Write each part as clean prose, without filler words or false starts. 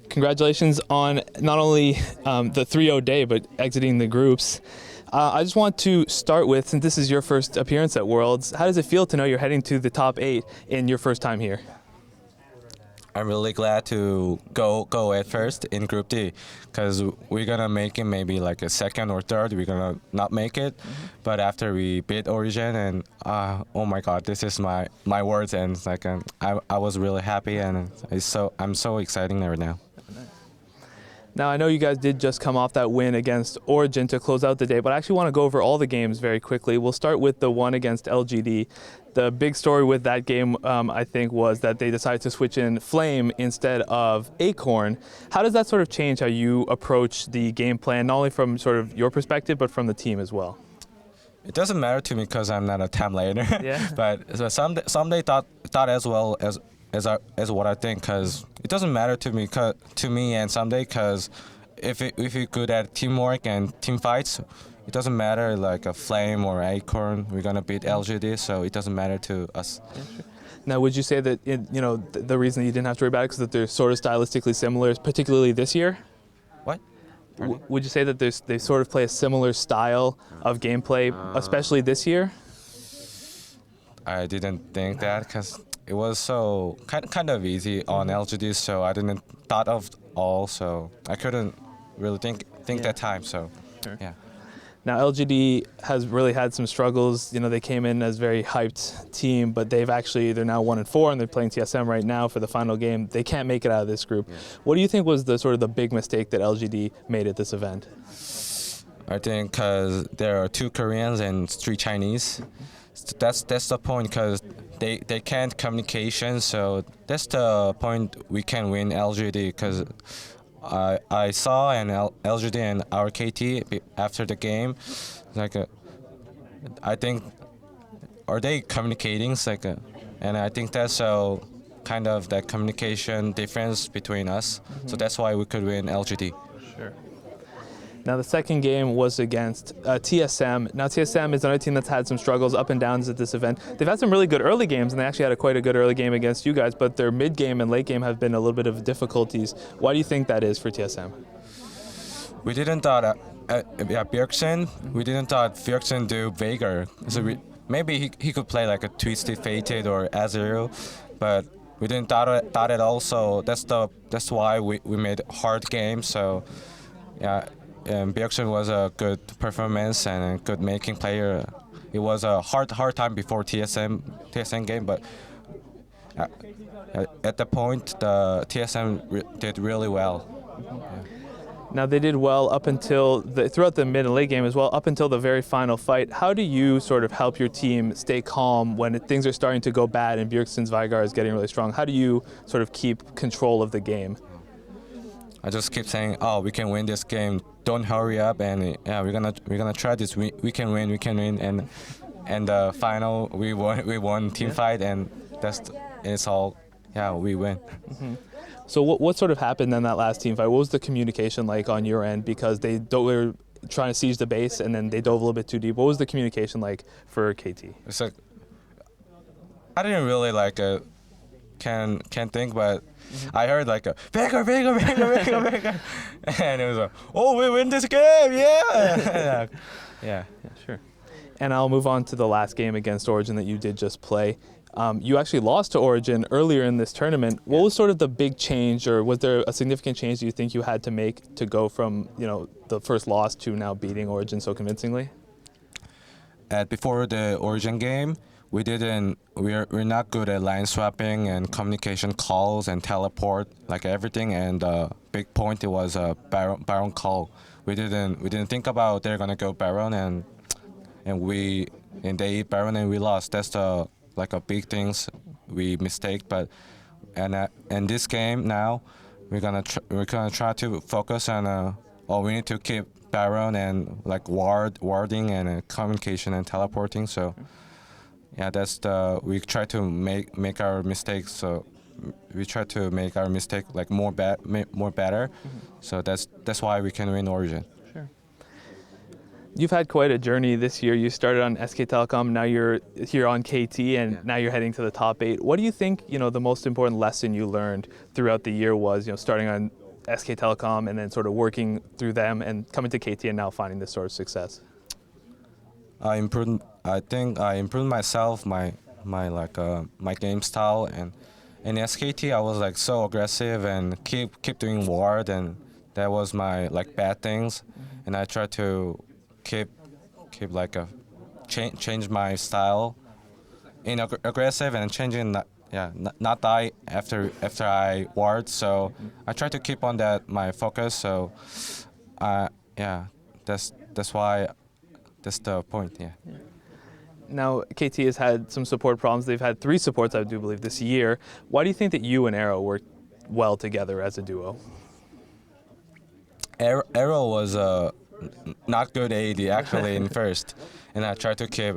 Congratulations on not only the 3-0 day, but exiting the groups. I just want to start with, since this is your first appearance at Worlds, how does it feel to know you're heading to the top 8 in your first time here? I'm really glad to go at first in Group D, because we're gonna make it maybe like a second or third. We're gonna not make it, but after we beat Origen, and oh my God, this is my words, and it's like I was really happy, and I'm so excited right now. Now, I know you guys did just come off that win against Origen to close out the day, but I actually want to go over all the games very quickly. We'll start with the one against LGD. The big story with that game, I think, was that they decided to switch in Flame instead of Acorn. How does that sort of change how you approach the game plan, not only from sort of your perspective, but from the team as well? It doesn't matter to me because I'm not a time later. Yeah. But someday thought as well as what I think, because it doesn't matter to me and someday, because if you're good at teamwork and team fights, it doesn't matter like a Flame or Acorn. We're gonna beat LGD, so it doesn't matter to us. Yeah, sure. Now, would you say that the reason that you didn't have to worry about it is that they're sort of stylistically similar, particularly this year? What? Would you say that they sort of play a similar style of gameplay, especially this year? I didn't think that, because it was so kind of easy on LGD, so I didn't thought of all, so I couldn't really think that time. So sure. Yeah. Now, LGD has really had some struggles. They came in as a very hyped team, but they're now 1-4, and they're playing TSM right now for the final game. They can't make it out of this group. Yeah. What do you think was the big mistake that LGD made at this event? I think because there are 2 Koreans and 3 Chinese. That's the point, because they can't communication, so that's the point we can win LGD, because I saw an LGD and our KT after the game, like I think are they communicating, and I think that's kind of that communication difference between us, so that's why we could win LGD. Sure. Now, the second game was against TSM. Now, TSM is another team that's had some struggles, up and downs at this event. They've had some really good early games, and they actually had quite a good early game against you guys, but their mid game and late game have been a little bit of difficulties. Why do you think that is for TSM? We didn't thought Bjergsen. We didn't thought Bjergsen do Veigar. So maybe he could play like a Twisted Fated or Azrael, but we didn't thought it all. So that's why we made hard games. So yeah. Bjergsen was a good performance and a good making player. It was a hard time before TSM game, but at the point, the TSM did really well. Yeah. Now, they did well up until throughout the mid and late game as well, up until the very final fight. How do you sort of help your team stay calm when things are starting to go bad and Bjergsen's Veigar is getting really strong? How do you sort of keep control of the game? I just keep saying, "Oh, we can win this game. Don't hurry up, and yeah, we're gonna try this. We can win, and the final we won team fight, and it's all. Yeah, we win." Mm-hmm. So what sort of happened in that last team fight? What was the communication like on your end? Because they were trying to siege the base, and then they dove a little bit too deep. What was the communication like for KT? It's like I didn't really can think, but. I heard like a Veigar, and it was like, oh, we win this game, yeah. Yeah, sure. And I'll move on to the last game against Origen that you did just play. You actually lost to Origen earlier in this tournament. What was sort of the big change, or was there a significant change you think you had to make to go from the first loss to now beating Origen so convincingly? Before the Origen game, we're not good at line swapping and communication calls and teleport, like everything, and the big point was a Baron call. We didn't think about they're gonna go Baron, and they eat Baron and we lost. That's a big things we mistake, but in this game now we're gonna try to focus on we need to keep Baron and warding and communication and teleporting. So. Yeah, we try to make our mistakes. So we try to make our mistake more better. Mm-hmm. So that's why we can win Origen. Sure. You've had quite a journey this year. You started on SK Telecom, now you're here on KT, and now you're heading to the top 8. What do you think, the most important lesson you learned throughout the year was, starting on SK Telecom and then sort of working through them and coming to KT and now finding this sort of success? I think I improved myself, my game style, and in SKT I was like so aggressive and keep doing ward, and that was my like bad things, and I try to keep like a change my style in aggressive and changing not die after I ward. So I try to keep on that my focus. So yeah, that's why that's the point. Yeah. Now, KT has had some support problems. They've had 3 supports, I do believe, this year. Why do you think that you and Arrow work well together as a duo? Arrow was not good AD actually in first, and I tried to keep.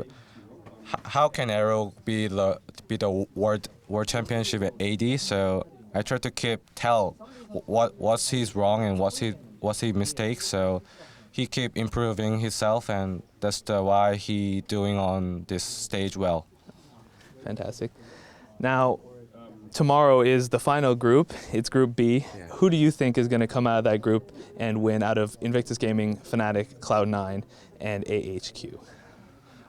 How can Arrow be the world championship at AD? So I try to tell what's he's wrong and what's he mistakes. So he keep improving himself, and that's why he doing on this stage well. Fantastic. Now, tomorrow is the final group. It's Group B. Yeah. Who do you think is going to come out of that group and win out of Invictus Gaming, Fnatic, Cloud9, and AHQ?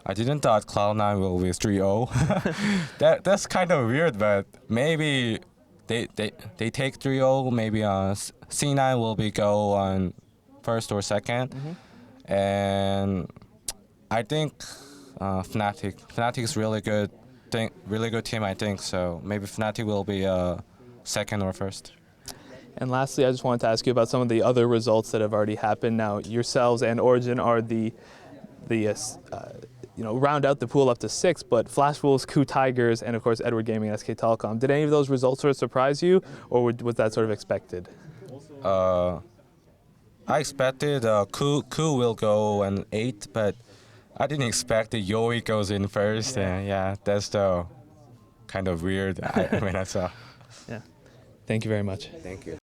I didn't thought Cloud9 will be 3-0. That's kind of weird, but maybe they take 3-0. Maybe C9 will be go on first or second, and I think Fnatic is really good team. I think so. Maybe Fnatic will be second or first. And lastly, I just wanted to ask you about some of the other results that have already happened. Now, yourselves and Origen are round out the pool up to 6, but Flash Wolves, Coup Tigers, and of course Edward Gaming and SK Telecom. Did any of those results sort of surprise you, or was that sort of expected? I expected Coup will go an 8, but I didn't expect that Yoi goes in first, and yeah, that's the kind of weird when I saw. Yeah. Thank you very much. Thank you.